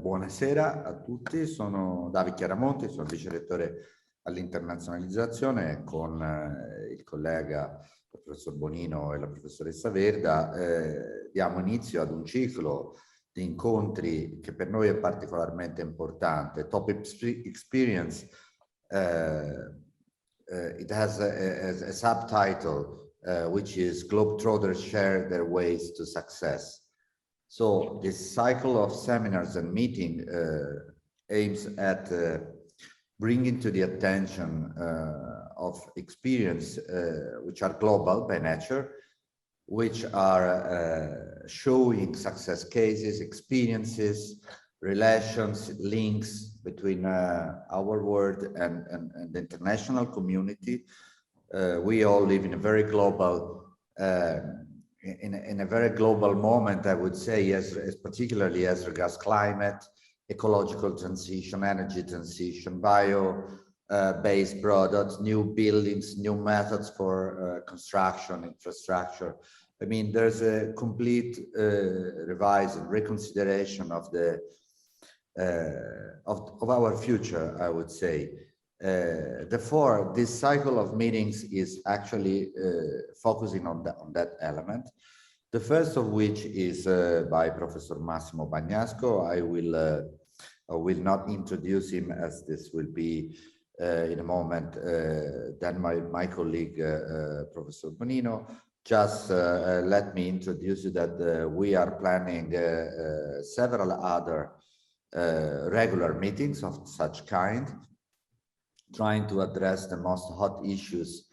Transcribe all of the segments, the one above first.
Buonasera a tutti, sono Davide Chiaramonti, sono vice rettore all'internazionalizzazione con il collega il professor Bonino e la professoressa Verda. Diamo inizio ad un ciclo di incontri che per noi è particolarmente importante. Top Experience, it has a subtitle which is Globetrotters Share Their Ways to Success. So this cycle of seminars and meeting aims at bringing to the attention of experience which are global by nature, which are showing success cases, experiences, relations, links between our world and the international community. We all live in a very global in a very global moment, I would say, as particularly as regards climate, ecological transition, energy transition, bio-based products, new buildings, new methods for construction, infrastructure. I mean, there's a complete revise and reconsideration of the of our future, I would say. Therefore, this cycle of meetings is actually focusing on that element. The first of which is by Professor Massimo Bagnasco. I will not introduce him, as this will be in a moment. Then my colleague Professor Bonino. Just let me introduce you that we are planning several other regular meetings of such kind, trying to address the most hot issues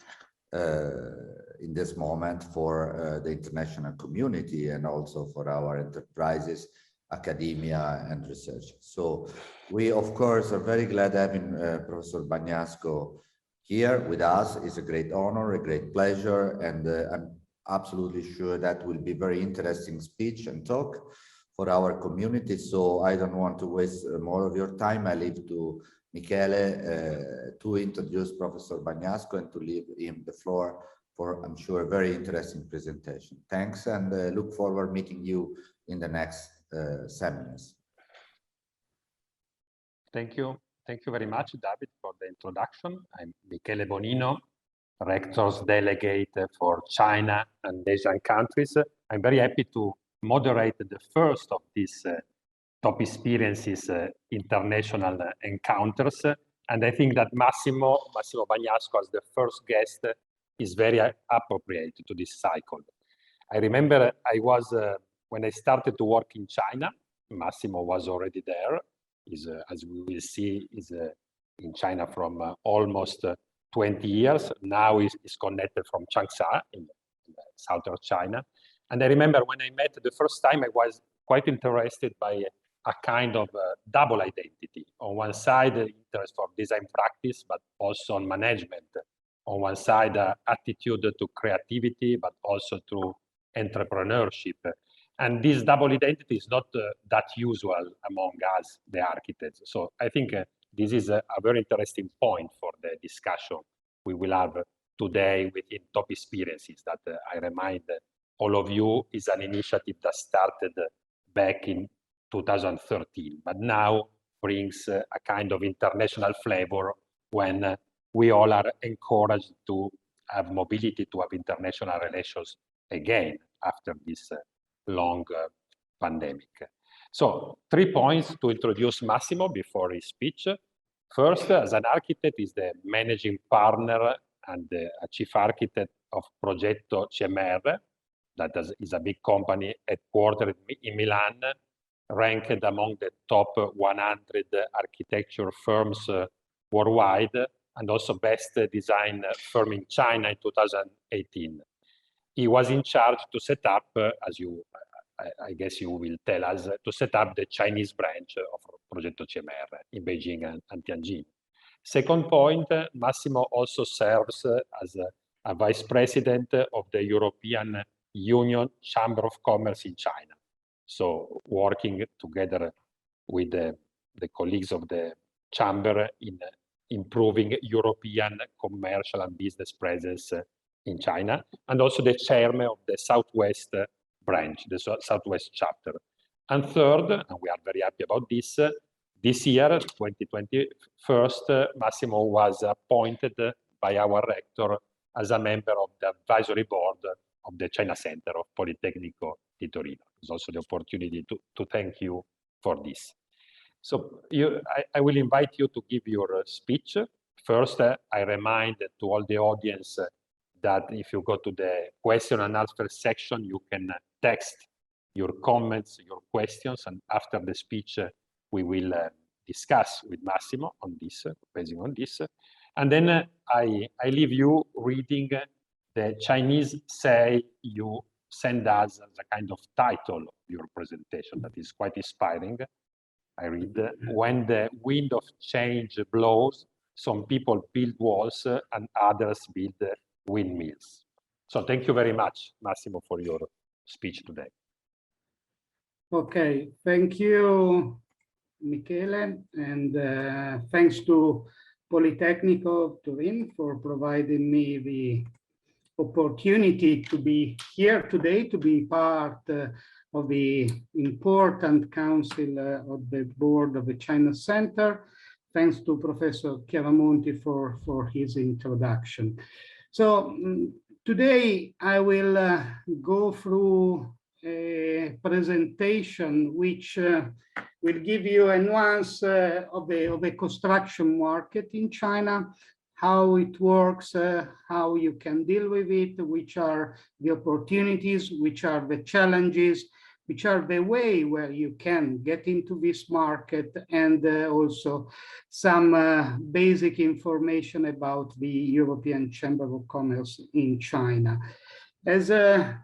in this moment for the international community and also for our enterprises, academia and research. So we of course are very glad having Professor Bagnasco here with us. It's a great honor, a great pleasure, and I'm absolutely sure that will be very interesting speech and talk for our community. So I don't want to waste more of your time. I leave to Michele to introduce Professor Bagnasco and to leave him the floor for, I'm sure, a very interesting presentation. Thanks, and look forward meeting you in the next seminars. Thank you. Thank you very much, David, for the introduction. I'm Michele Bonino, Rector's Delegate for China and Asian countries. I'm very happy to moderate the first of these top experiences international encounters. And I think that Massimo Bagnasco as the first guest is very appropriate to this cycle. I remember when I started to work in China, Massimo was already there. As we will see, is in China from almost 20 years. Now he's connected from Changsha in southern China. And I remember when I met the first time, I was quite interested by a kind of double identity. On one side, interest for design practice, but also on management. On one side, attitude to creativity, but also to entrepreneurship. And this double identity is not that usual among us, the architects. So I think this is a very interesting point for the discussion we will have today within Top Experiences that I remind all of you is an initiative that started back in 2013, but now brings a kind of international flavor when we all are encouraged to have mobility, to have international relations again after this long pandemic. So 3 points to introduce Massimo before his speech. First, as an architect, is the managing partner and the chief architect of Progetto CMR, that is a big company headquartered in Milan, ranked among the top 100 architecture firms worldwide, and also best design firm in China in 2018. He was in charge to set up, as I guess you will tell us, to set up the Chinese branch of Progetto CMR in Beijing and Tianjin. Second point, Massimo also serves as a vice president of the European Union Chamber of Commerce in China. So working together with the colleagues of the chamber in improving European commercial and business presence in China, and also the chairman of the Southwest branch, the Southwest chapter. And third, and we are very happy about this, this year, 2021, Massimo was appointed by our rector as a member of the advisory board of the China Center of Politecnico di Torino. It's also the opportunity to thank you for this. So I will invite you to give your speech. First, I remind to all the audience that if you go to the question and answer section, you can text your comments, your questions, and after the speech, we will discuss with Massimo on this, based on this. And then I leave you reading the Chinese say you send us as a kind of title of your presentation that is quite inspiring. I read, when the wind of change blows, some people build walls and others build windmills. So thank you very much, Massimo, for your speech today. Okay, thank you, Michele, and thanks to Politecnico Turin for providing me the opportunity to be here today, to be part of the important council of the board of the China Center. Thanks to Professor Chiaramonti for his introduction. So today I will go through a presentation which will give you a nuance of the construction market in China, how it works, how you can deal with it, which are the opportunities, which are the challenges, which are the way where you can get into this market, and also some basic information about the European Chamber of Commerce in China. As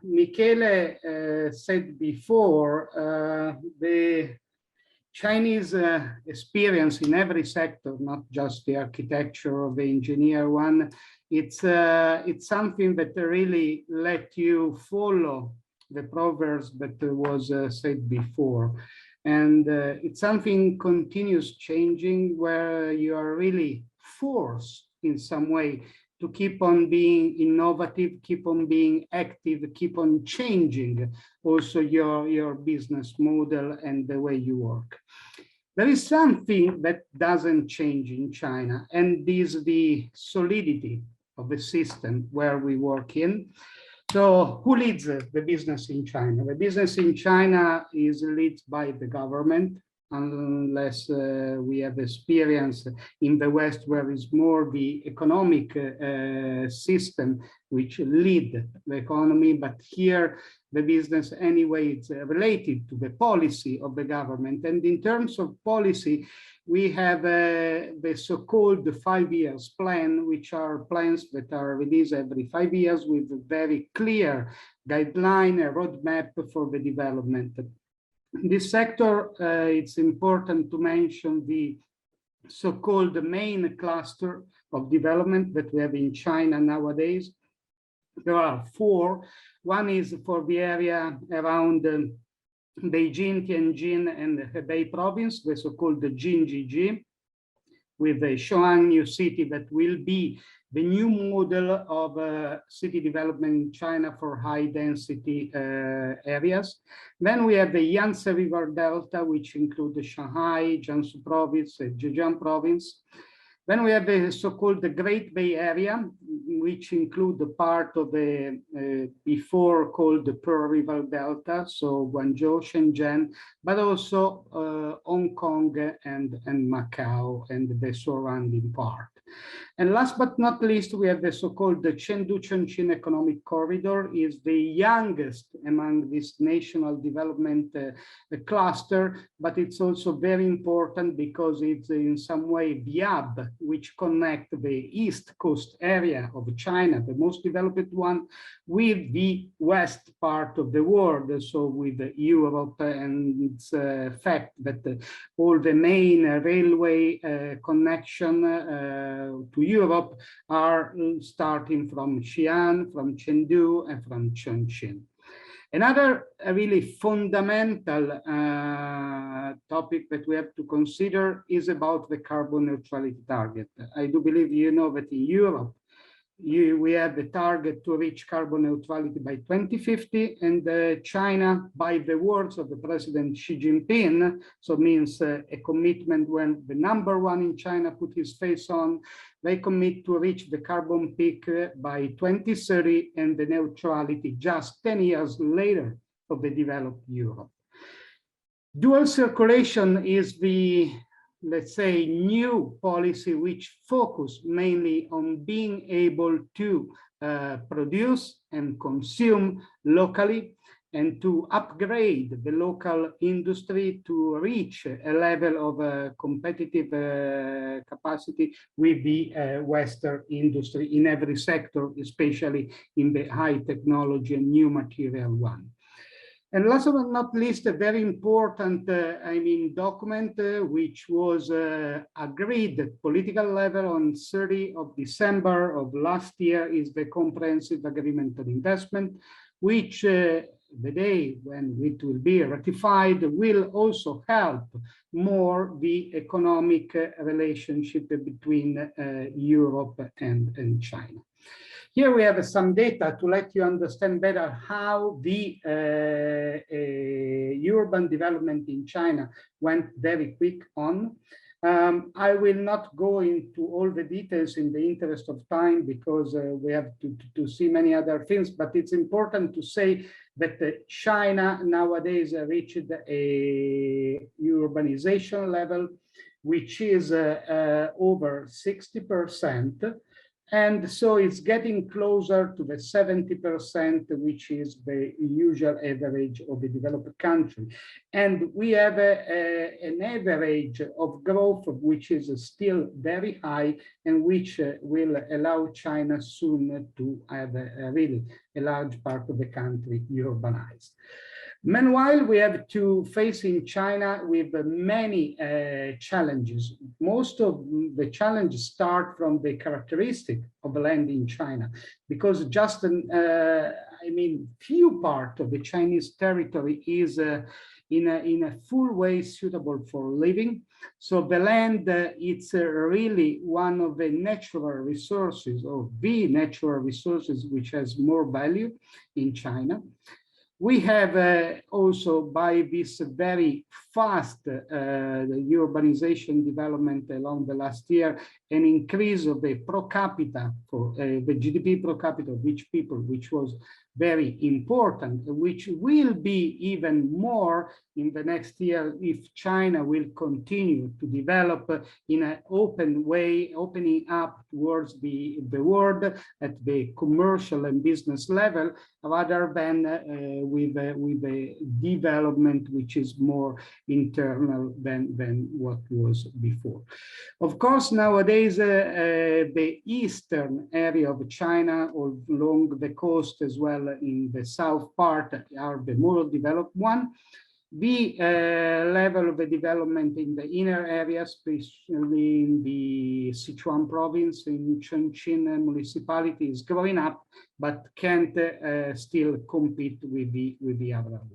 Michele said before, the Chinese experience in every sector, not just the architecture or the engineer one, it's something that really let you follow the proverbs that was said before. And it's something continuous changing where you are really forced in some way to keep on being innovative, keep on being active, keep on changing also your business model and the way you work. There is something that doesn't change in China, and this is the solidity of the system where we work in. So who leads the business in China? The business in China is led by the government, unless we have experience in the West where it's more the economic system which lead the economy. But here the business anyway, it's related to the policy of the government. And in terms of policy, we have the so-called 5 years plan, which are plans that are released every 5 years with a very clear guideline, a roadmap for the development. In this sector, it's important to mention the so-called main cluster of development that we have in China nowadays. There are 4. One is for the area around Beijing, Tianjin, and Hebei province, the so-called Jinjiji, with the Shuang new city that will be the new model of city development in China for high density areas. Then we have the Yangtze River Delta, which include the Shanghai, Jiangsu province, Zhejiang province. Then we have the so-called the Great Bay Area, which include the part of the before called the Pearl River Delta, so Guangzhou, Shenzhen, but also Hong Kong and Macau and the surrounding part. And last but not least, we have the so-called the Chengdu-Chongqing Economic Corridor, is the youngest among this national development cluster, but it's also very important because it's in some way the hub which connect the East Coast area of China, the most developed one, with the West part of the world, so with Europe, and it's a fact that all the main railway connection to Europe are starting from Xi'an, from Chengdu, and from Chongqing. Another really fundamental topic that we have to consider is about the carbon neutrality target. I do believe you know that in Europe, we have the target to reach carbon neutrality by 2050, and China, by the words of the President Xi Jinping, so means a commitment when the #1 in China put his face on, they commit to reach the carbon peak by 2030 and the neutrality just 10 years later of the developed Europe. Dual circulation is the, let's say, new policy which focus mainly on being able to produce and consume locally and to upgrade the local industry to reach a level of competitive capacity with the Western industry in every sector, especially in the high technology and new material one. And last but not least, a very important, document which was agreed at political level on 30 of December of last year is the Comprehensive Agreement on Investment, which the day when it will be ratified will also help more the economic relationship between Europe and China. Here we have some data to let you understand better how the urban development in China went very quick on. I will not go into all the details in the interest of time because we have to see many other things, but it's important to say that China nowadays reached a urbanization level, which is over 60%. And so it's getting closer to the 70%, which is the usual average of the developed country. And we have an average of growth, which is still very high and which will allow China soon to have really a large part of the country urbanized. Meanwhile, we have to face in China with many challenges. Most of the challenges start from the characteristic of the land in China, because just, few part of the Chinese territory is in a full way suitable for living. So the land, it's really one of the natural resources or the natural resources which has more value in China. We have also, by this very fast urbanization development along the last year, an increase of the per capita, for the GDP per capita of each people, which was very important, which will be even more in the next year if China will continue to develop in an open way, opening up towards the world at the commercial and business level, rather than with a development which is more internal than what was before. Of course, nowadays, the eastern area of China, along the coast as well in the south part, are the more developed one. The level of the development in the inner areas, especially in the Sichuan province, in Chongqing municipality, is growing up, but can't still compete with the other one.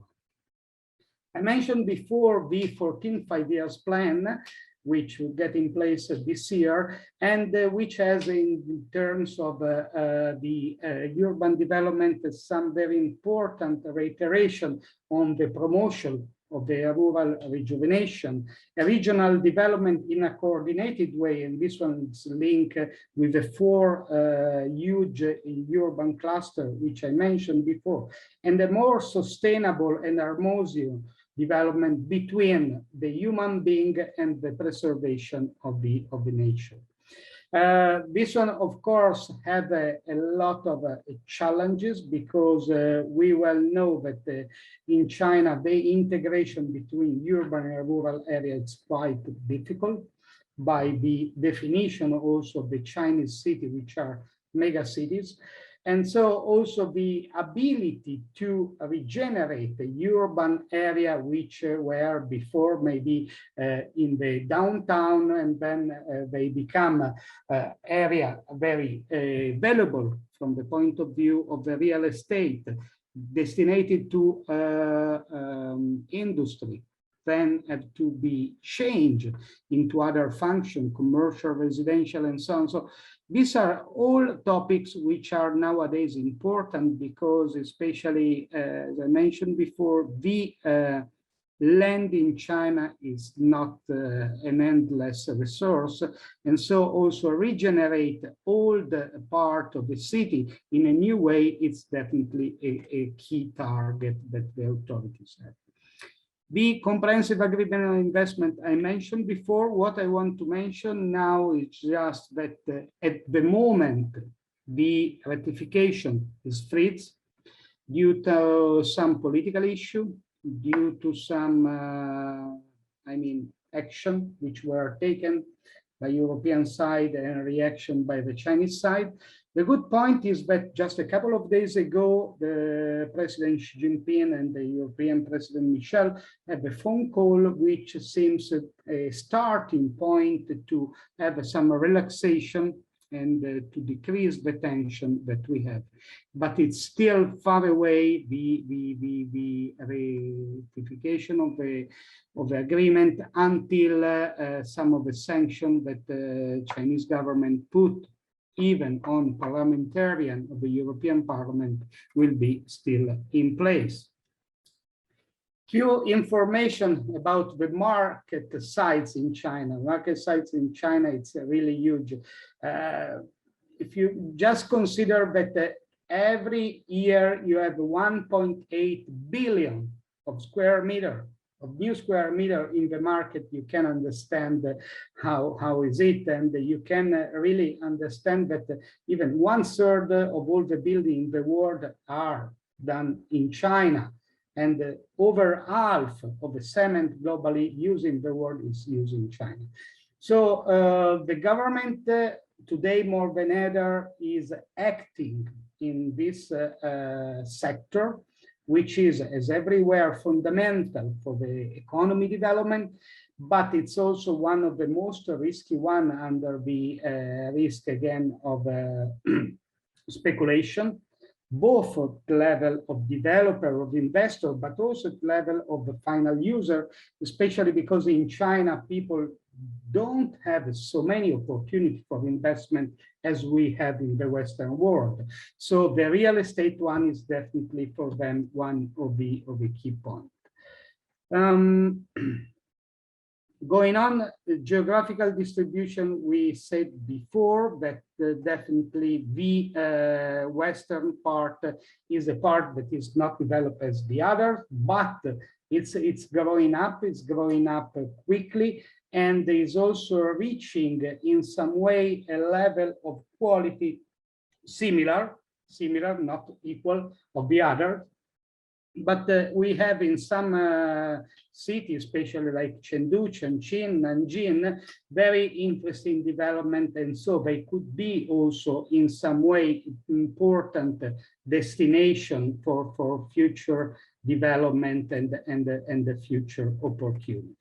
I mentioned before the 14th five-years plan, which will get in place this year, and which has, in terms of the urban development, some very important reiteration on the promotion of the rural rejuvenation, a regional development in a coordinated way, and this one is linked with the 4 huge urban cluster, which I mentioned before, and a more sustainable and harmonious development between the human being and the preservation of the nature. This one, of course, had a lot of challenges because we well know that in China, the integration between urban and rural areas is quite difficult by the definition also of the Chinese city, which are mega cities. And so also the ability to regenerate the urban area, which were before maybe in the downtown, and then they become area very valuable from the point of view of the real estate, destined to industry, then have to be changed into other functions, commercial, residential, and so on. So these are all topics which are nowadays important because, especially as I mentioned before, the land in China is not an endless resource, and so also regenerate all the part of the city in a new way. It's definitely a key target that the authorities have. The comprehensive agreement on investment I mentioned before. What I want to mention now is just that at the moment the ratification is freeze due to some political issue, due to some action which were taken by European side and reaction by the Chinese side. The good point is that just a couple of days ago, the President Xi Jinping and the European President Michele had a phone call, which seems a starting point to have some relaxation and to decrease the tension that we have. But it's still far away, the ratification of the agreement, until some of the sanctions that the Chinese government put even on parliamentarian of the European Parliament will be still in place. Few information about the market size in China. Market size in China, it's really huge. If you just consider that every year you have 1.8 billion of square meter, of new square meter in the market, you can understand how is it, and you can really understand that even 1/3 of all the buildings in the world are done in China, and over half of the cement globally used in the world is used in China. So the government today more than ever is acting in this sector, which is, as everywhere, fundamental for the economy development, but it's also one of the most risky one under the risk again of speculation, both at the level of developer, of investor, but also at the level of the final user, especially because in China, people don't have so many opportunities for investment as we have in the Western world. So the real estate one is definitely for them one of the key points. Going on, the geographical distribution, we said before that definitely the Western part is a part that is not developed as the other, but it's growing up quickly, and is also reaching in some way a level of quality similar, not equal of the other. But we have in some cities, especially like Chengdu, Chongqing, Nanjing, very interesting development, and so they could be also in some way important destination for future development and the future opportunities.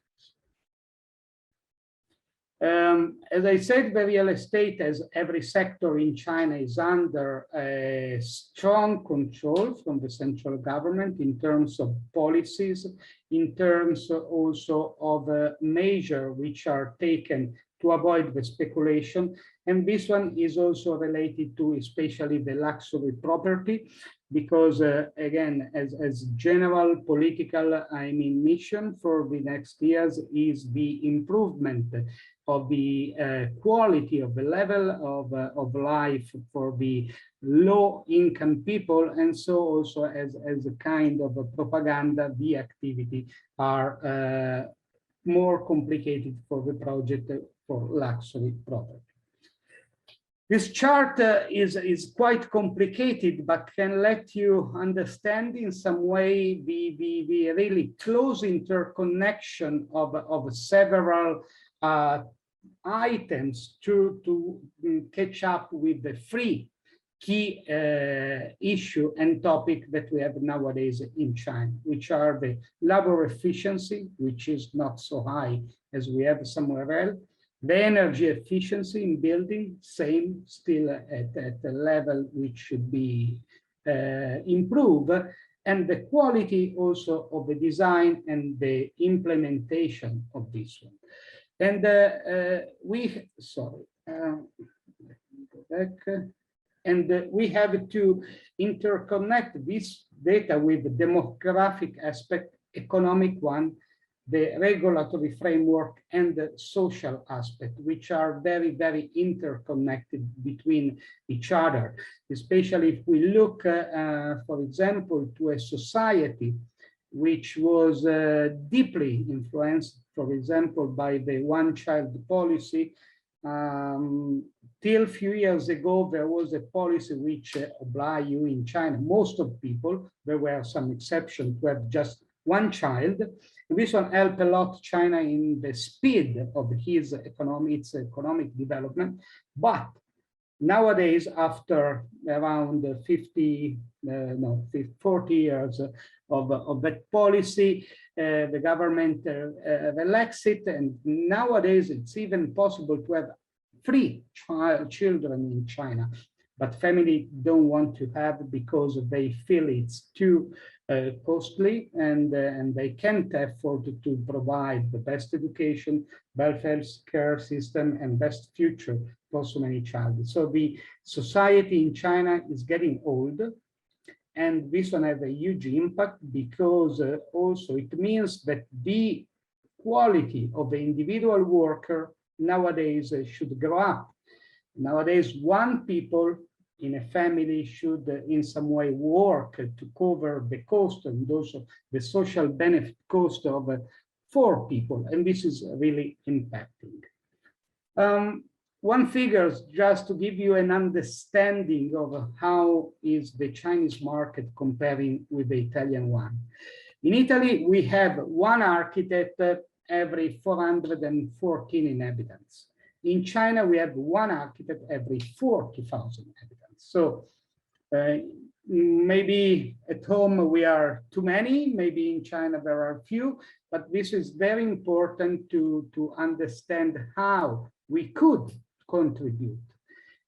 As I said, the real estate, as every sector in China, is under a strong control from the central government in terms of policies, in terms also of measures which are taken to avoid the speculation. And this one is also related to especially the luxury property, because again, as general political, mission for the next years is the improvement of the quality of the level of life for the low-income people, and so also as a kind of a propaganda, the activity are more complicated for the project for luxury property. This chart is quite complicated, but can let you understand in some way the really close interconnection of several items to catch up with the three key issue and topic that we have nowadays in China, which are the labor efficiency, which is not so high as we have somewhere else, the energy efficiency in building, same, still at a level which should be improved, and the quality also of the design and the implementation of this one. And we have to interconnect this data with the demographic aspect, economic one, the regulatory framework, and the social aspect, which are very, very interconnected between each other, especially if we look, for example, to a society which was deeply influenced, for example, by the one-child policy. Till a few years ago, there was a policy which obliged you in China, most of people, there were some exceptions, to have just one child. And this one helped a lot China in the speed of its economic development. But nowadays, after around 40 years of that policy, the government relaxed it, and nowadays it's even possible to have 3 children in China, but family don't want to have because they feel it's too costly, and they can't afford to provide the best education, welfare care system, and best future for so many children. So the society in China is getting old, and this one has a huge impact because also it means that the quality of the individual worker nowadays should grow up. Nowadays, one people in a family should in some way work to cover the cost and also the social benefit cost of 4 people, and this is really impacting. One figure, just to give you an understanding of how is the Chinese market comparing with the Italian one. In Italy, we have 1 architect every 414 inhabitants. In China, we have 1 architect every 40,000 inhabitants. So maybe at home we are too many, maybe in China there are few, but this is very important to understand how we could contribute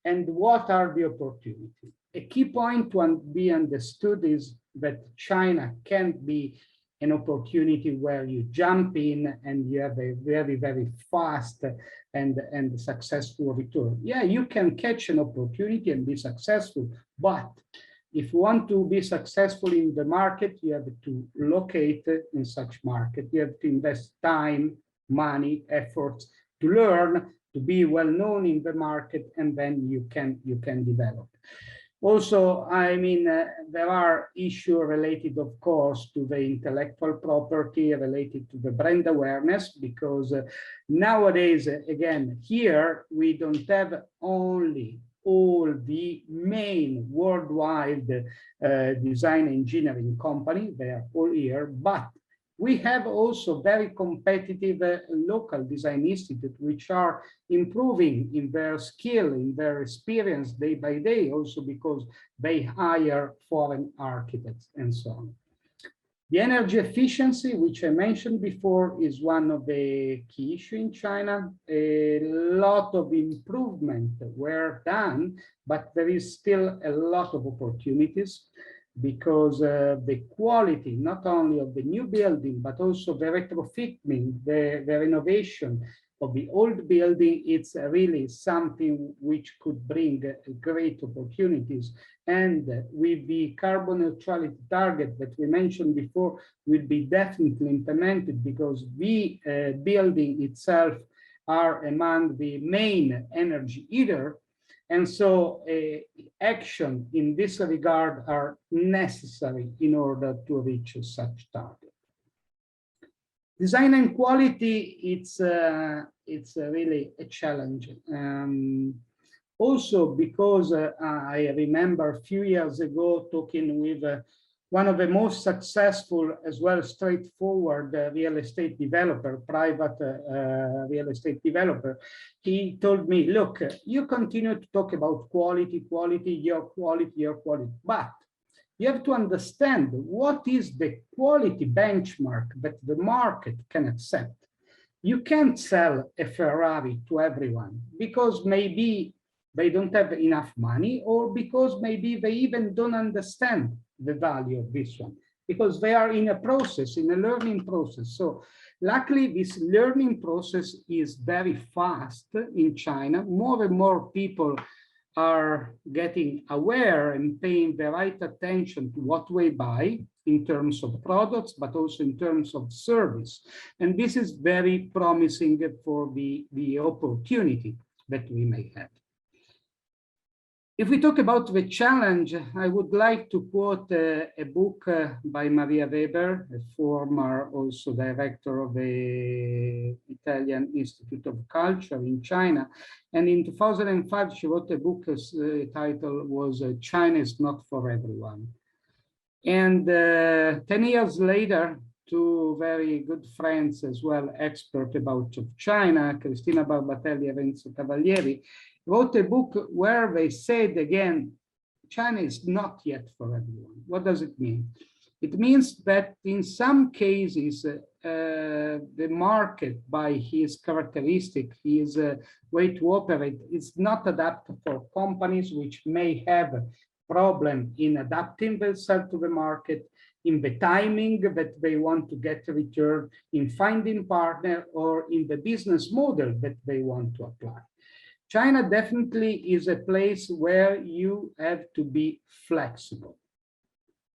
and what are the opportunities. A key point to be understood is that China can't be an opportunity where you jump in and you have a very, very fast and successful return. Yeah, you can catch an opportunity and be successful, but if you want to be successful in the market, you have to locate in such market. You have to invest time, money, efforts to learn, to be well known in the market, and then you can develop. Also, I mean, there are issues related, of course, to the intellectual property, related to the brand awareness, because nowadays, again, here, we don't have only all the main worldwide design engineering company, they are all here, but we have also very competitive local design institutes, which are improving in their skill, in their experience day by day, also because they hire foreign architects and so on. The energy efficiency, which I mentioned before, is one of the key issues in China. A lot of improvement were done, but there is still a lot of opportunities, because the quality, not only of the new building, but also the retrofitting, the renovation of the old building, it's really something which could bring great opportunities. And with the carbon neutrality target that we mentioned before, will be definitely implemented, because the building itself are among the main energy eater. And so action in this regard are necessary in order to reach such target. Design and quality, it's really a challenge. Also because I remember a few years ago talking with one of the most successful as well straightforward real estate developer, private real estate developer. He told me, look, you continue to talk about quality, your quality, but you have to understand what is the quality benchmark that the market can accept. You can't sell a Ferrari to everyone, because maybe they don't have enough money, or because maybe they even don't understand the value of this one. because they are in a process, in a learning process. So luckily, this learning process is very fast in China. More and more people are getting aware and paying the right attention to what we buy in terms of products, but also in terms of service. And this is very promising for the opportunity that we may have. If we talk about the challenge, I would like to quote a book by Maria Weber, a former also director of the Italian Institute of Culture in China. And in 2005, she wrote a book, title was China is Not for Everyone. And 10 years later, two very good friends as well, expert about China, Cristina Barbatelli and Renzo Cavalieri, wrote a book where they said again, China is not yet for everyone. What does it mean? It means that in some cases, the market by his characteristic, his way to operate is not adapted for companies which may have a problem in adapting themselves to the market, in the timing that they want to get a return, in finding partner, or in the business model that they want to apply. China definitely is a place where you have to be flexible.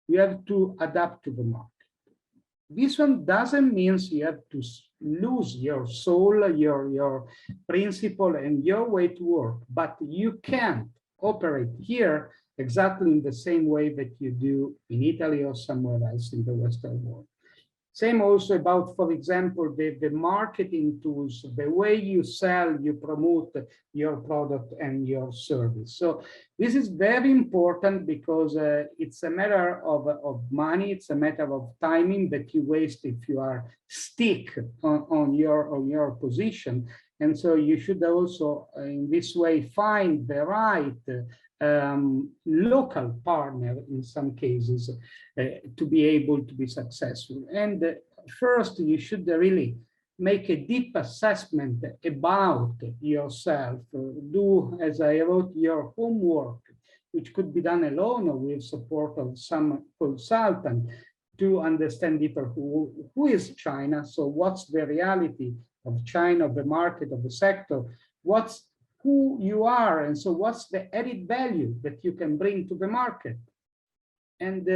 You have to adapt to the market. This one doesn't mean you have to lose your soul, your principle, and your way to work, but you can operate here exactly in the same way that you do in Italy or somewhere else in the Western world. Same also about, for example, the marketing tools, the way you sell, you promote your product and your service. So this is very important because it's a matter of money, it's a matter of timing that you waste if you are stick on your position. And so you should also, in this way, find the right local partner in some cases to be able to be successful. And first, you should really make a deep assessment about yourself. Do, as I wrote, your homework, which could be done alone or with support of some consultant to understand deeper who is China. So what's the reality of China, of the market, of the sector? What's who you are, and so what's the added value that you can bring to the market? And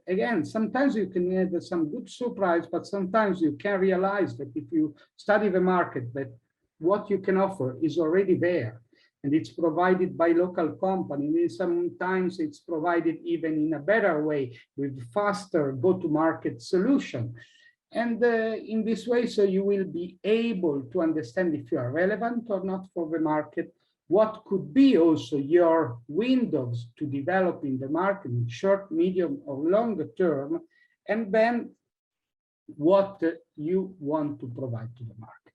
again, sometimes you can have some good surprise, but sometimes you can realize that if you study the market, that what you can offer is already there, and it's provided by local companies. Sometimes it's provided even in a better way with faster go-to-market solution. And in this way, so you will be able to understand if you are relevant or not for the market, what could be also your windows to develop in the market in short, medium, or longer term, and then what you want to provide to the market.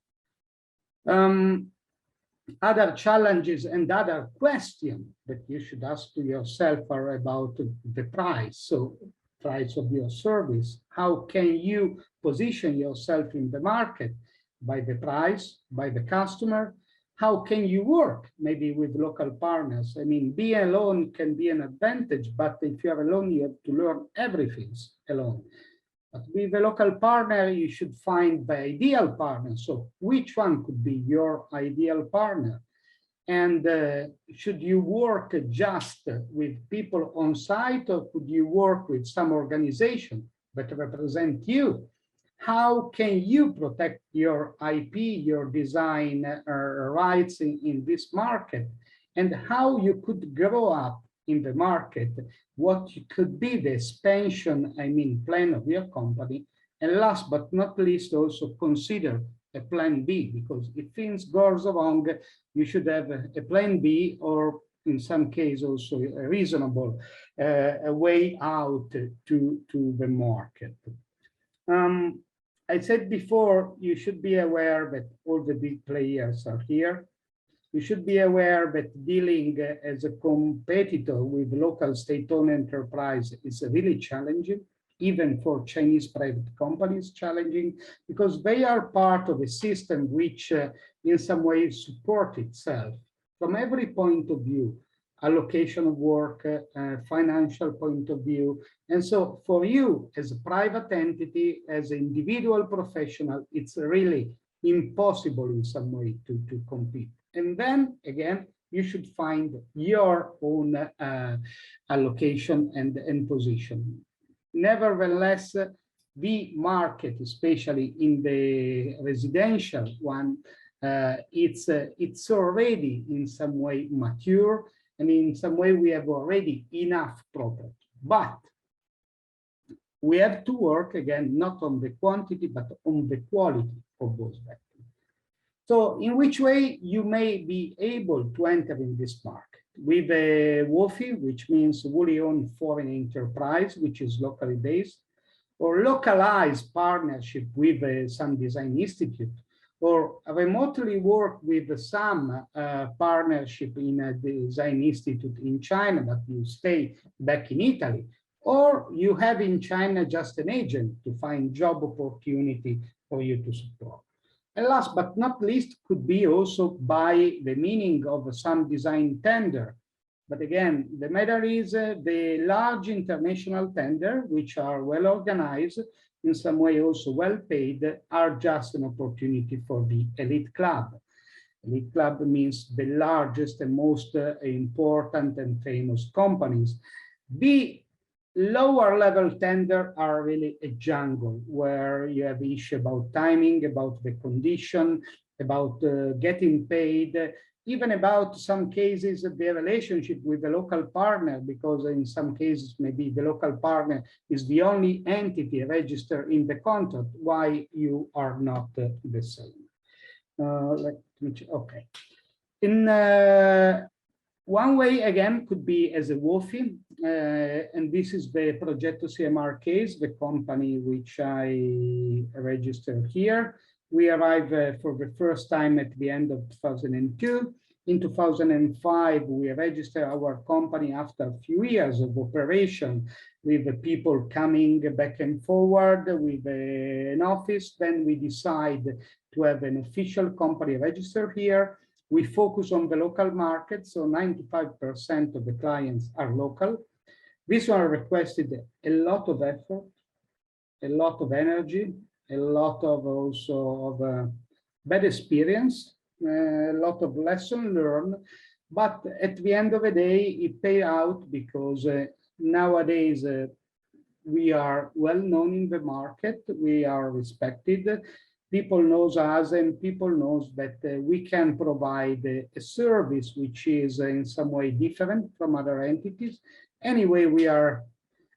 Other challenges and other questions that you should ask to yourself are about the price. So price of your service. How can you position yourself in the market? By the price, by the customer. How can you work maybe with local partners? I mean, being alone can be an advantage, but if you are alone, you have to learn everything alone. But with a local partner, you should find the ideal partner. So which one could be your ideal partner? And should you work just with people on site, or could you work with some organization that represent you? How can you protect your IP, your design rights in this market? And how you could grow up in the market? What could be the expansion, plan of your company? And last but not least, also consider a plan B, because if things goes wrong, you should have a plan B, or in some cases also a reasonable a way out to the market. I said before, you should be aware that all the big players are here. You should be aware that dealing as a competitor with local state-owned enterprise is really challenging. Even for Chinese private companies, challenging, because they are part of a system which in some ways support itself from every point of view, allocation of work, financial point of view. And so for you as a private entity, as an individual professional, it's really impossible in some way to compete. And then again, you should find your own allocation and position. Nevertheless, the market, especially in the residential one, it's already in some way mature, and in some way we have already enough property. But we have to work again, not on the quantity, but on the quality of those vectors. So in which way you may be able to enter in this market? With a WOFI, which means wholly owned foreign enterprise, which is locally based, or localized partnership with some design institute, or remotely work with some partnership in a design institute in China, but you stay back in Italy, or you have in China just an agent to find job opportunity for you to support. And last but not least, could be also by the meaning of some design tender. But again, the matter is the large international tender, which are well organized, in some way also well paid, are just an opportunity for the elite club. Elite club means the largest and most important and famous companies. The lower level tender are really a jungle where you have issue about timing, about the condition, about getting paid, even about some cases the relationship with the local partner, because in some cases maybe the local partner is the only entity registered in the contract, why you are not the same. Okay. In one way, again, could be as a WOFI, and this is the Progetto CMR case, the company which I registered here. We arrived for the first time at the end of 2002. In 2005, we registered our company after a few years of operation with the people coming back and forward with an office. Then we decide to have an official company registered here. We focus on the local market, so 95% of the clients are local. This one requested a lot of effort, a lot of energy, a lot of also of bad experience, a lot of lesson learned, but at the end of the day, it paid out because nowadays we are well known in the market, we are respected. People knows us, and people knows that we can provide a service which is in some way different from other entities. Anyway, we are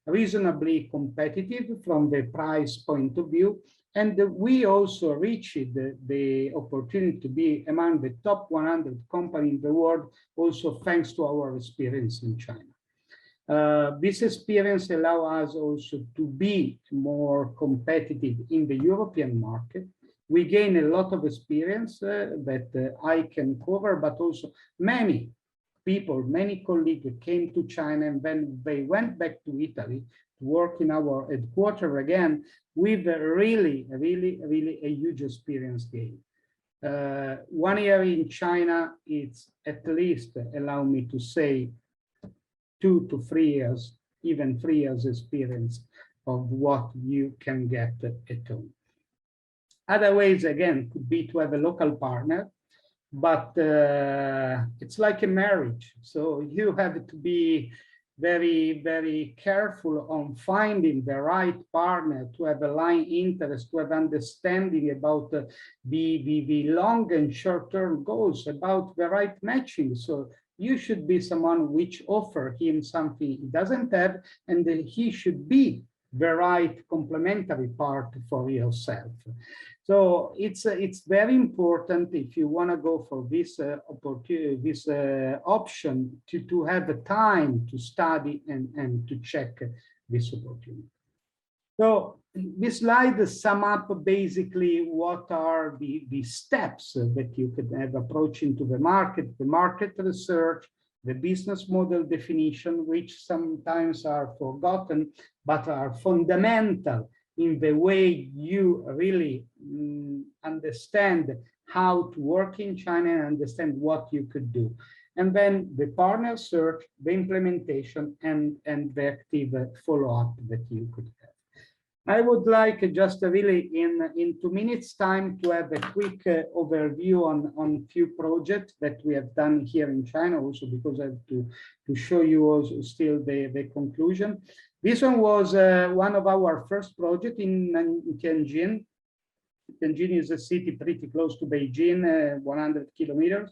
reasonably competitive from the price point of view, and we also reached the opportunity to be among the top 100 companies in the world, also thanks to our experience in China. This experience allows us also to be more competitive in the European market. We gain a lot of experience that I can cover, but also many people, many colleagues came to China and then they went back to Italy to work in our headquarters again with really a huge experience gain. 1 year in China, it's at least, allow me to say, 2 to 3 years, even 3 years experience of what you can get at home. Other ways, again, could be to have a local partner, but it's like a marriage. So you have to be very careful on finding the right partner, to have aligned interest, to have understanding about the long and short-term goals, about the right matching. So you should be someone which offer him something he doesn't have, and he should be the right complementary part for yourself. So it's very important if you want to go for this opportunity, this option to have the time to study and to check this opportunity. So this slide sum up basically what are the steps that you could have approach into the market research, the business model definition, which sometimes are forgotten, but are fundamental in the way you really understand how to work in China and understand what you could do. and then the partner search, the implementation, and the active follow-up that you could have. I would like just really in 2 minutes time to have a quick overview on few projects that we have done here in China, also because I have to show you also still the conclusion. This one was one of our first projects in Tianjin. Tianjin is a city pretty close to Beijing, 100 kilometers.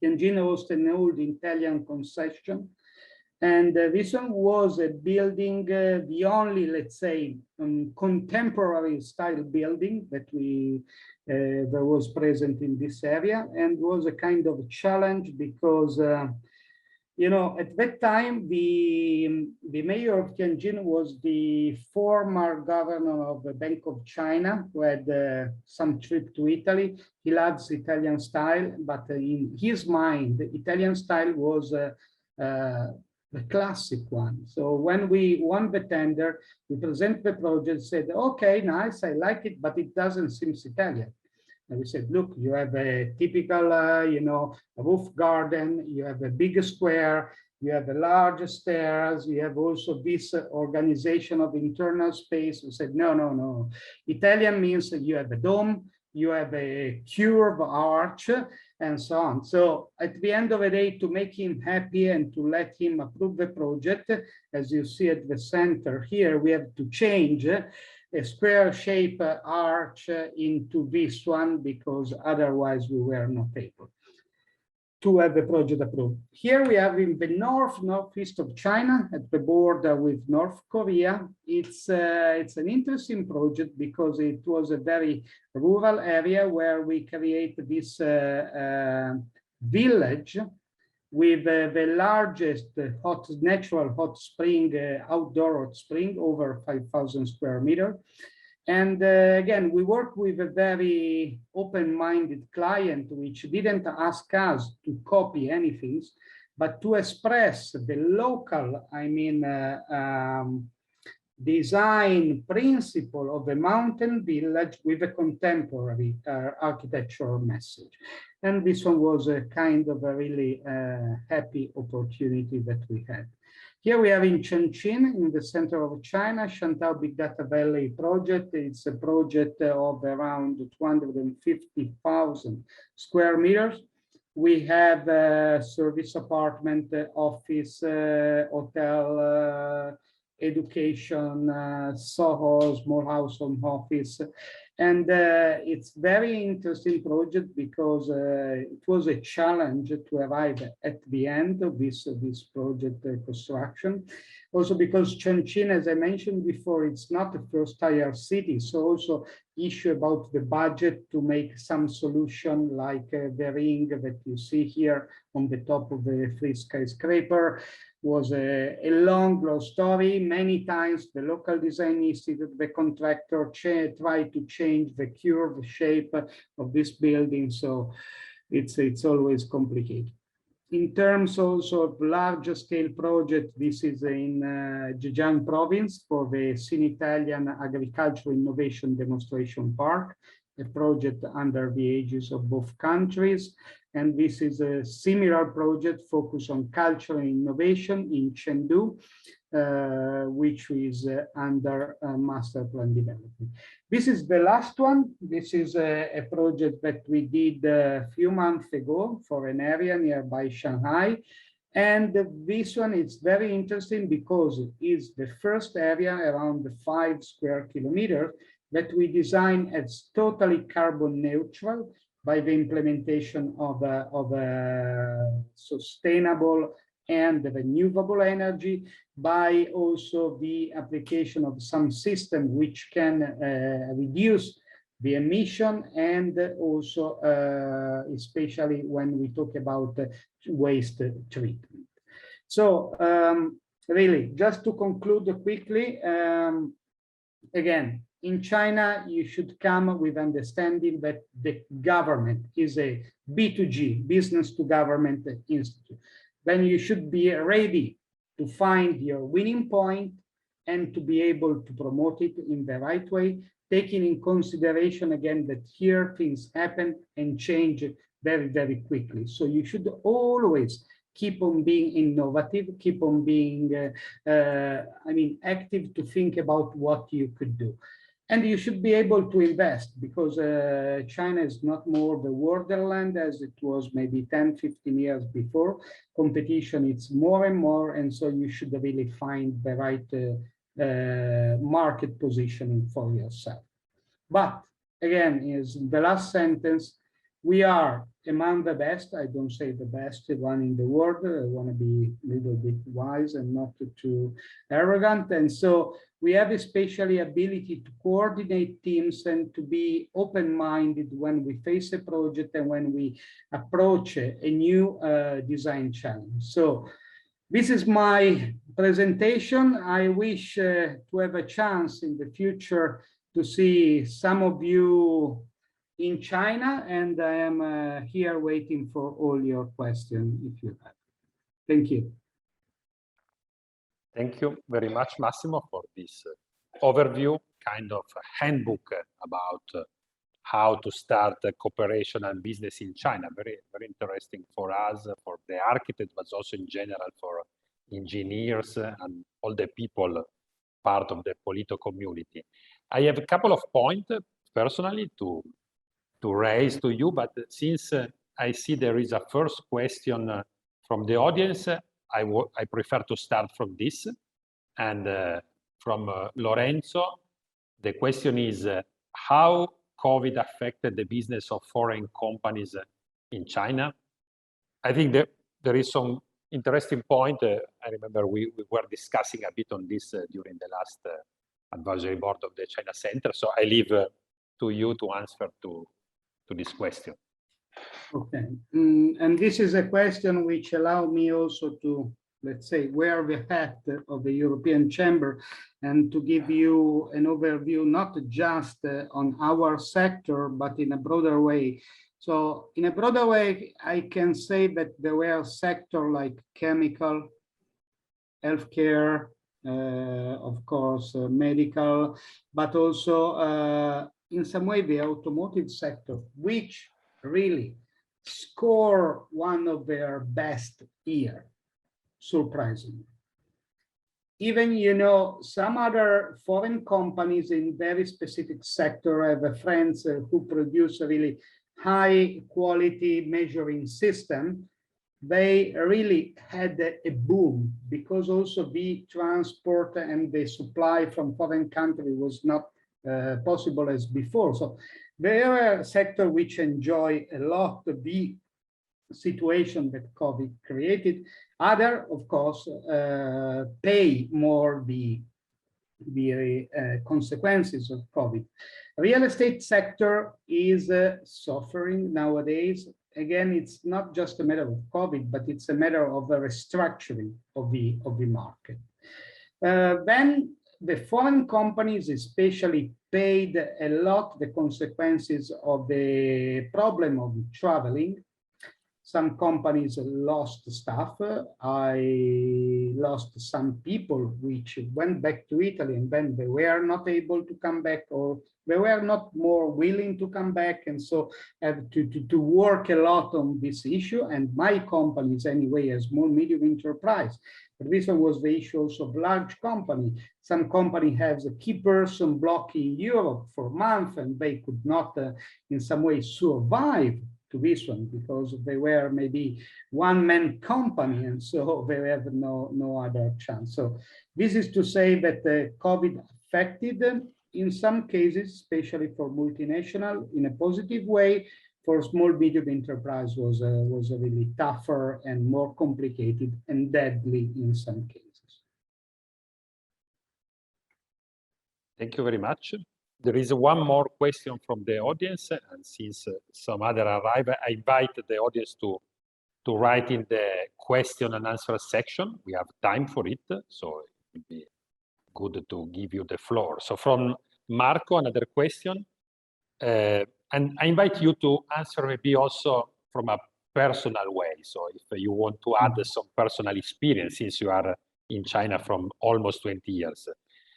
Tianjin hosts an old Italian concession. And this one was a building, the only, let's say, contemporary style building that that was present in this area, and was a kind of challenge because, you know, at that time, the mayor of Tianjin was the former governor of the Bank of China, who had some trip to Italy. He loves Italian style, but in his mind, the Italian style was the classic one. So when we won the tender, we present the project, said, okay, nice, I like it, but it doesn't seem Italian. And we said, look, you have a typical, you know, roof garden, you have a big square, you have a large stairs, you have also this organization of internal space. We said, no, no, no. Italian means that you have a dome, you have a curved arch, and so on. So at the end of the day, to make him happy and to let him approve the project, as you see at the center here, we have to change a square shape arch into this one, because otherwise we were not able to have the project approved. Here we have in the northeast of China, at the border with North Korea. It's an interesting project because it was a very rural area where we create this village with the largest natural hot spring, outdoor hot spring, over 5,000 square meters. And again, we work with a very open-minded client, which didn't ask us to copy anything, but to express the local, I mean, design principle of a mountain village with a contemporary architectural message. And this one was a kind of a really happy opportunity that we had. Here we have in Chongqing, in the center of China, Shantou Big Data Valley project. It's a project of around 250,000 square meters. We have a service apartment, office, hotel, education, Soho, small house home office. And it's very interesting project because it was a challenge to arrive at the end of this project construction. Also because Chongqing, as I mentioned before, it's not a first-tier city. So also issue about the budget to make some solution like the ring that you see here on the top of the free skyscraper was a long story. Many times the local design institute, the contractor tried to change the curved shape of this building. So it's always complicated. In terms also of larger scale project, this is in Zhejiang province for the Sin-Italian Agricultural Innovation Demonstration Park, a project under the aegis of both countries. And this is a similar project focused on culture and innovation in Chengdu, which is under master plan development. This is the last one. This is a project that we did a few months ago for an area nearby Shanghai. And this one is very interesting because it is the first area around the 5 square kilometers that we design as totally carbon neutral by the implementation of a sustainable and renewable energy, by also the application of some system which can reduce the emission, and also especially when we talk about waste treatment. So really, just to conclude quickly, again, in China, you should come with understanding that the government is a B2G, business to government institute. Then you should be ready to find your winning point and to be able to promote it in the right way, taking in consideration again that here things happen and change very, very quickly. So you should always keep on being innovative, keep on being, active to think about what you could do. And you should be able to invest, because China is not more the wonderland as it was maybe 10, 15 years before. Competition, it's more and more, and so you should really find the right market positioning for yourself. But again, is the last sentence, we are among the best. I don't say the best one in the world. I want to be a little bit wise and not too arrogant. And so we have especially ability to coordinate teams and to be open-minded when we face a project and when we approach a new design challenge. So this is my presentation. I wish to have a chance in the future to see some of you in China, and I am here waiting for all your questions if you have. Thank you. Thank you very much, Massimo, for this overview, kind of a handbook about how to start cooperation and business in China. Very, very interesting for us, for the architects, but also in general for engineers and all the people part of the Polito community. I have a couple of points personally to raise to you, but since I see there is a first question from the audience, I prefer to start from this. And from Lorenzo, the question is how COVID affected the business of foreign companies in China? I think that there is some interesting point. I remember we were discussing a bit on this during the last advisory board of the China Center. So I leave to you to answer to this question. Okay, and this is a question which allowed me also to, let's say, wear the hat of the European Chamber and to give you an overview, not just on our sector, but in a broader way. So in a broader way, I can say that there were sectors like chemical, healthcare, of course, medical, but also in some way the automotive sector, which really score one of their best year, surprisingly. Even, you know, some other foreign companies in very specific sector, I have friends who produce a really high quality measuring system. They really had a boom because also the transport and the supply from foreign country was not possible as before. So there are a sector which enjoy a lot the situation that COVID created. Other, of course, pay more the consequences of COVID. Real estate sector is suffering nowadays. Again, it's not just a matter of COVID, but it's a matter of a restructuring of the market. Then the foreign companies especially paid a lot the consequences of the problem of traveling. Some companies lost staff. I lost some people which went back to Italy and then they were not able to come back, or they were not more willing to come back, and so have to work a lot on this issue. And my company is anyway a small medium enterprise. But this one was the issue also of large company. Some company has a key person blocking Europe for months, and they could not in some way survive to this one because they were maybe one-man company, and so they have no other chance. So this is to say that the COVID affected in some cases, especially for multinational, in a positive way. For small medium enterprise was a really tougher and more complicated and deadly in some cases. Thank you very much. There is one more question from the audience, and since some other arrive, I invite the audience to write in the question and answer section. We have time for it, so it would be good to give you the floor. So from Marco, another question. And I invite you to answer maybe also from a personal way. So if you want to add some personal experience, since you are in China from almost 20 years.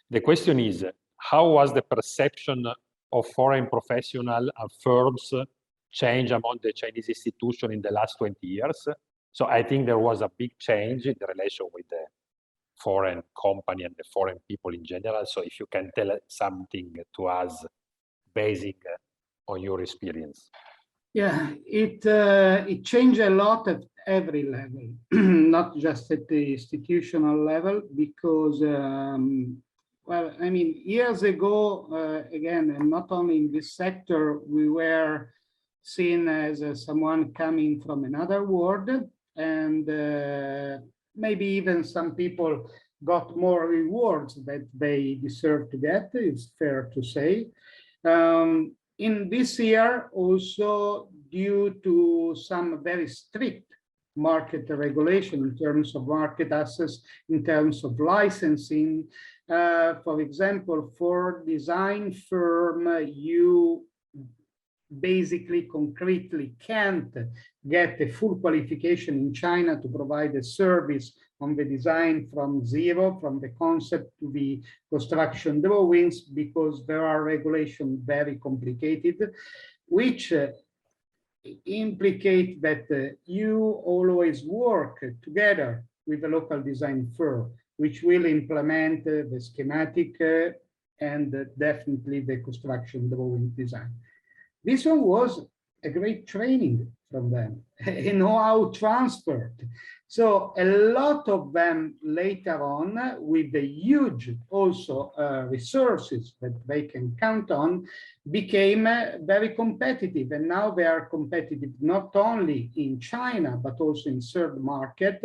The question is, how was the perception of foreign professional and firms change among the Chinese institutions in the last 20 years. So I think there was a big change in the relation with the foreign company and the foreign people in general. So if you can tell something to us basing on your experience. Yeah, it changed a lot at every level, not just at the institutional level, because, well, I mean, years ago, again, and not only in this sector, we were seen as someone coming from another world, and maybe even some people got more rewards that they deserve to get, it's fair to say. In this year, also due to some very strict market regulation in terms of market access, in terms of licensing, for example, for design firm, you basically concretely can't get a full qualification in China to provide a service on the design from zero, from the concept to the construction drawings, because there are regulations very complicated, which implicate that you always work together with a local design firm, which will implement the schematic and definitely the construction drawing design. This one was a great training from them, a know-how transferred. So a lot of them later on, with the huge also resources that they can count on, became very competitive. And now they are competitive not only in China, but also in third market,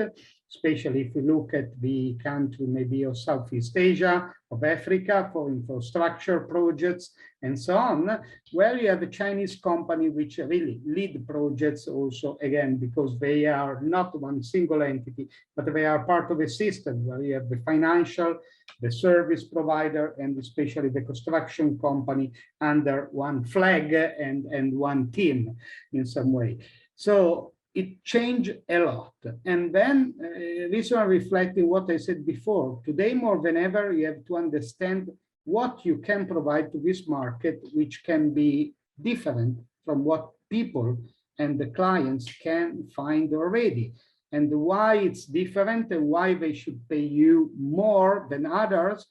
especially if we look at the country maybe of Southeast Asia, of Africa, for infrastructure projects, and so on, where you have a Chinese company which really lead projects also, again, because they are not one single entity, but they are part of a system where you have the financial, the service provider, and especially the construction company under one flag and one team in some way. So it changed a lot. And then this one reflecting what I said before, today more than ever, you have to understand what you can provide to this market, which can be different from what people and the clients can find already, and why it's different and why they should pay you more than others,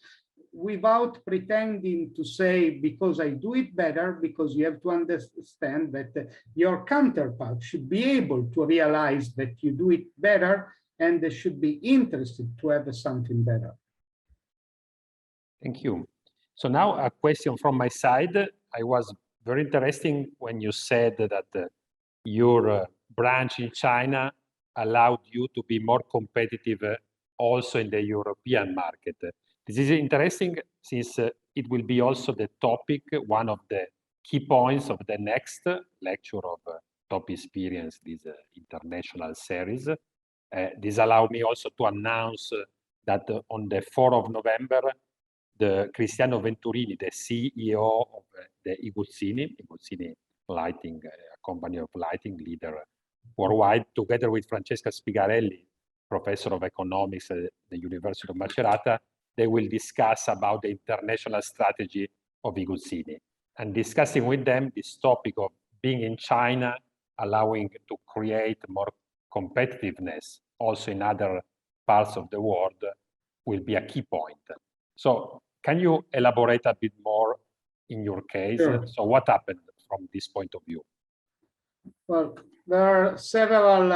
without pretending to say, because I do it better, because you have to understand that your counterpart should be able to realize that you do it better, and they should be interested to have something better. Thank you. So now a question from my side. I was very interesting when you said that your branch in China allowed you to be more competitive also in the European market. This is interesting since it will be also the topic, one of the key points of the next lecture of Top Experience, this international series. This allowed me also to announce that on the 4th of November, the Cristiano Venturini, the CEO of the EUCCC lighting, a company of lighting leader worldwide, together with Francesca Spigarelli, professor of economics at the University of Macerata, they will discuss about the international strategy of EUCCC. And discussing with them this topic of being in China, allowing to create more competitiveness also in other parts of the world will be a key point. So can you elaborate a bit more in your case? Sure. So what happened from this point of view? Well, there are several,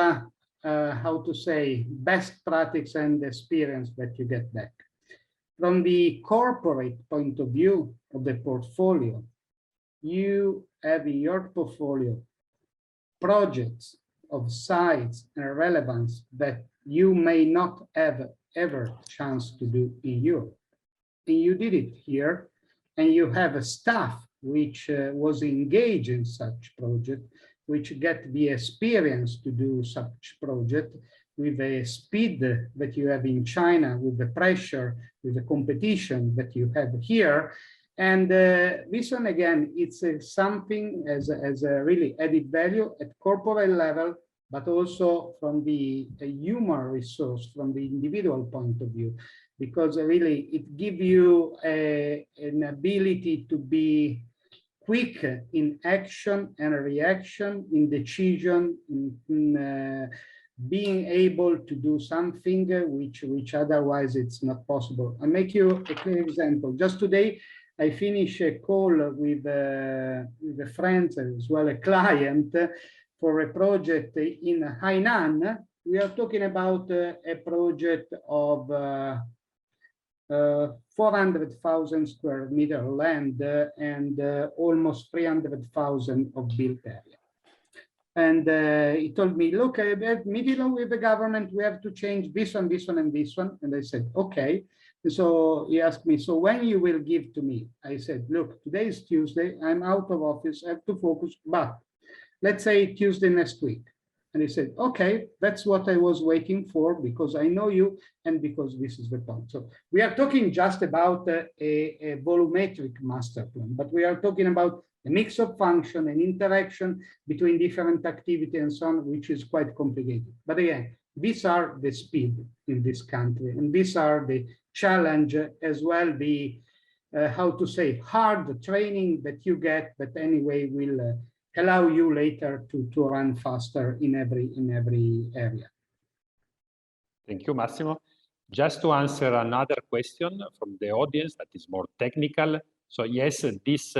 how to say, best practices and experience that you get back. From the corporate point of view of the portfolio, you have in your portfolio projects of size and relevance that you may not have ever chance to do in Europe. And you did it here, and you have a staff which was engaged in such project, which get the experience to do such project with the speed that you have in China, with the pressure, with the competition that you have here. And this one, again, it's something as a really added value at corporate level, but also from the human resource, from the individual point of view, because really it gives you an ability to be quick in action and reaction, in decision, in being able to do something which otherwise it's not possible. I'll make you a clear example. Just today, I finished a call with a friend as well, a client, for a project in Hainan. We are talking about a project of 400,000 square meter land and almost 300,000 of built area. And he told me, look, meeting with the government, we have to change this one, this one, and this one. And I said, okay. So he asked me, so when you will give to me? I said, look, today is Tuesday. I'm out of office. I have to focus. But let's say Tuesday next week. And he said, okay, that's what I was waiting for because I know you and because this is the point. So we are talking just about a volumetric master plan, but we are talking about a mix of function and interaction between different activity and so on, which is quite complicated. But again, these are the speed in this country, and these are the challenge as well, the, how to say, hard training that you get, but anyway will allow you later to run faster in every area. Thank you, Massimo. Just to answer another question from the audience that is more technical. So yes, this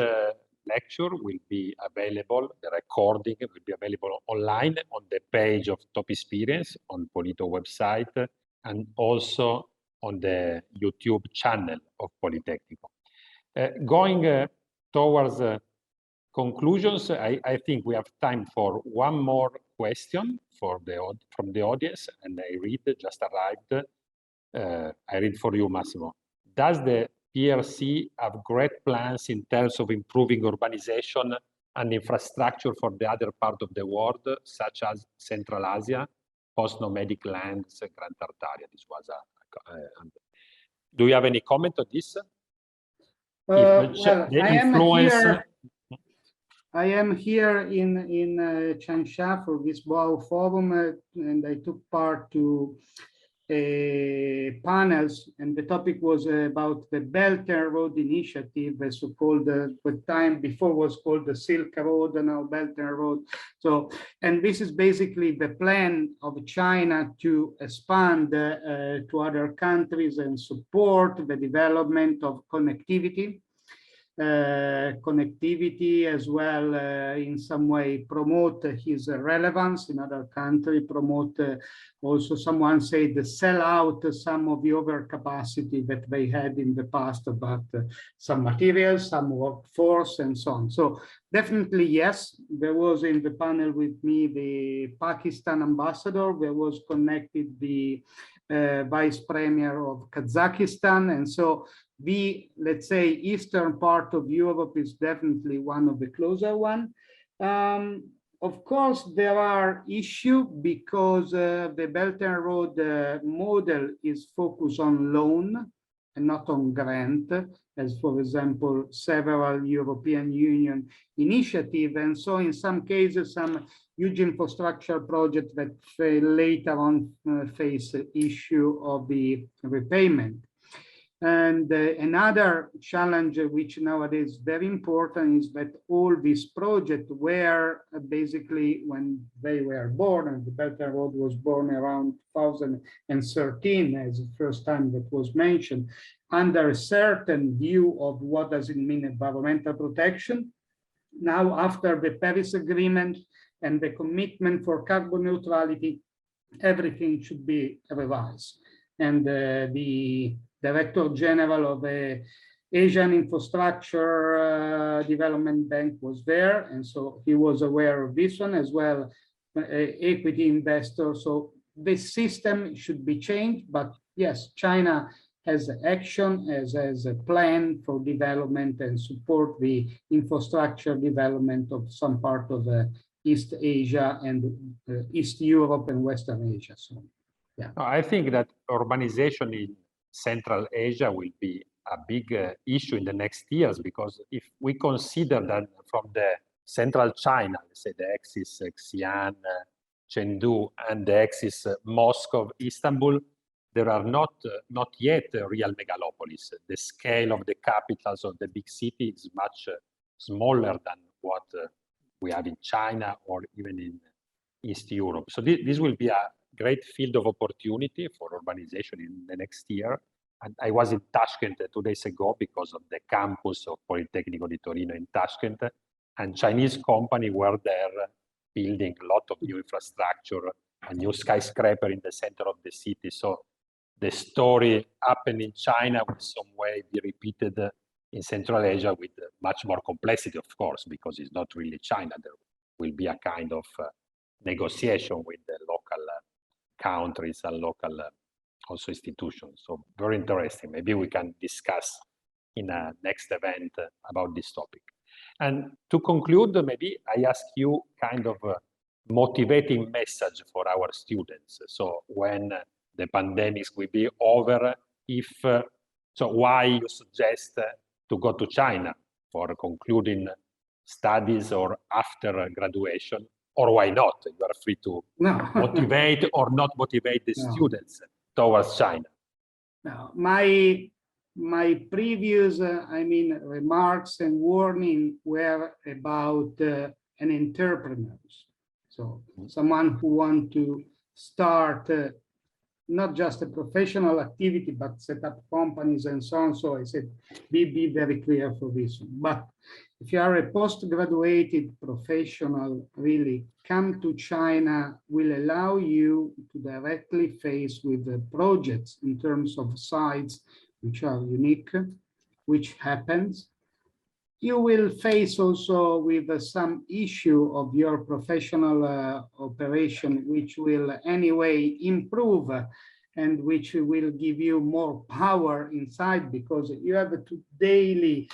lecture will be available, the recording will be available online on the page of Top Experience on Polito website and also on the YouTube channel of Politecnico. Going towards conclusions, I think we have time for one more question from the audience, and I read, just arrived. I read for you, Massimo. Does the PRC have great plans in terms of improving urbanization and infrastructure for the other part of the world, such as Central Asia, post-nomadic lands, Grand Tartaria? This was do you have any comment on this? Well, I am here in Changsha for this WOW forum, and I took part to panels, and the topic was about the Belt and Road Initiative, so-called the time before was called the Silk Road, and now Belt and Road. So, and this is basically the plan of China to expand to other countries and support the development of connectivity. Connectivity as well, in some way promote his relevance in other country, promote also, someone said, sell out some of the overcapacity that they had in the past about some materials, some workforce, and so on. So definitely, yes, there was in the panel with me the Pakistan ambassador, there was connected the vice premier of Kazakhstan, and so the, let's say, eastern part of Europe is definitely one of the closer one. Of course, there are issues because the Belt and Road model is focused on loan and not on grant, as for example, several European Union initiatives. And so in some cases, some huge infrastructure projects that later on face issue of the repayment. And another challenge which nowadays is very important is that all these projects were basically, when they were born, and the Belt and Road was born around 2013 as the first time that was mentioned, under a certain view of what does it mean environmental protection. Now, after the Paris Agreement and the commitment for carbon neutrality, everything should be revised. And the Director General of the Asian Infrastructure Development Bank was there, and so he was aware of this one as well, equity investor. So this system should be changed, but yes, China has action, as a plan for development and support the infrastructure development of some part of East Asia and East Europe and Western Asia. So, yeah. I think that urbanization in Central Asia will be a big issue in the next years, because if we consider that from the central China, let's say the axis Xi'an, Chengdu, and the axis Moscow, Istanbul, there are not yet real megalopolis. The scale of the capitals of the big city is much smaller than what we have in China or even in East Europe. So this will be a great field of opportunity for urbanization in the next year. And I was in Tashkent 2 days ago because of the campus of Politecnico di Torino in Tashkent, and Chinese company were there building a lot of new infrastructure, a new skyscraper in the center of the city. So the story happened in China will some way be repeated in Central Asia with much more complexity, of course, because it's not really China. There will be a kind of negotiation with the local countries and local also institutions. So very interesting. Maybe we can discuss in a next event about this topic. And to conclude, maybe I ask you kind of a motivating message for our students. So when the pandemic will be over, if so, why you suggest to go to China for concluding studies or after graduation, or why not? You are free to motivate or not motivate the students towards China. No, my previous, remarks and warning were about an entrepreneur. So someone who want to start not just a professional activity, but set up companies and so on. So I said, be very clear for this one. But if you are a post-graduated professional, really come to China will allow you to directly face with the projects in terms of sites, which are unique, which happens. You will face also with some issue of your professional operation, which will anyway improve and which will give you more power inside, because you have to daily,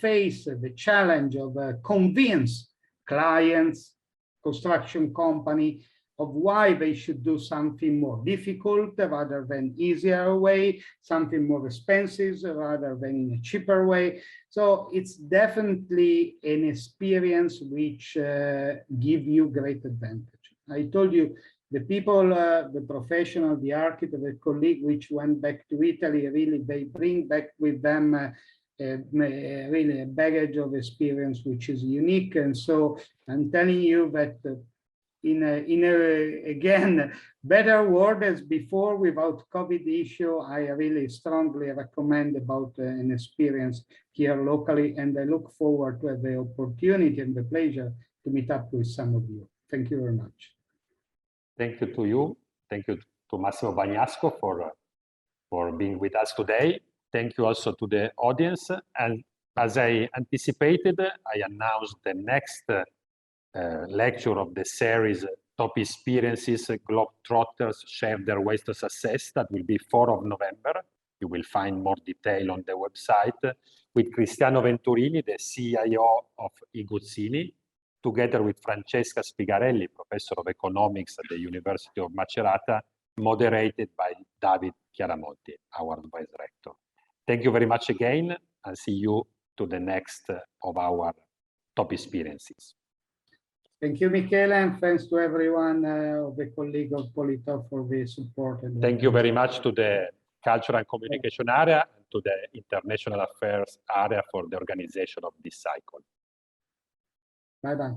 face the challenge of convince clients, construction company, of why they should do something more difficult rather than easier way, something more expensive rather than in a cheaper way. So it's definitely an experience which give you great advantage. I told you, the people, the professional, the architect, the colleague which went back to Italy, really they bring back with them really a baggage of experience which is unique. And so I'm telling you that in a again better world as before without COVID issue, I really strongly recommend about an experience here locally, and I look forward to the opportunity and the pleasure to meet up with some of you. Thank you very much. Thank you to you. Thank you to Massimo Bagnasco for being with us today. Thank you also to the audience. And as I anticipated, I announced the next lecture of the series Top Experiences, Globetrotters Share Their Ways to Success. That will be 4th of November. You will find more detail on the website, with Cristiano Venturini, the CIO of EUCCC, together with Francesca Spigarelli, Professor of Economics at the University of Macerata, moderated by David Chiaramonti, our Vice Rector. Thank you very much again, and see you to the next of our Top Experiences. Thank you, Michele, and thanks to everyone, the colleague of Polito for the support. And thank you very much to the Culture and Communication area and to the International Affairs area for the organization of this cycle. Bye-bye.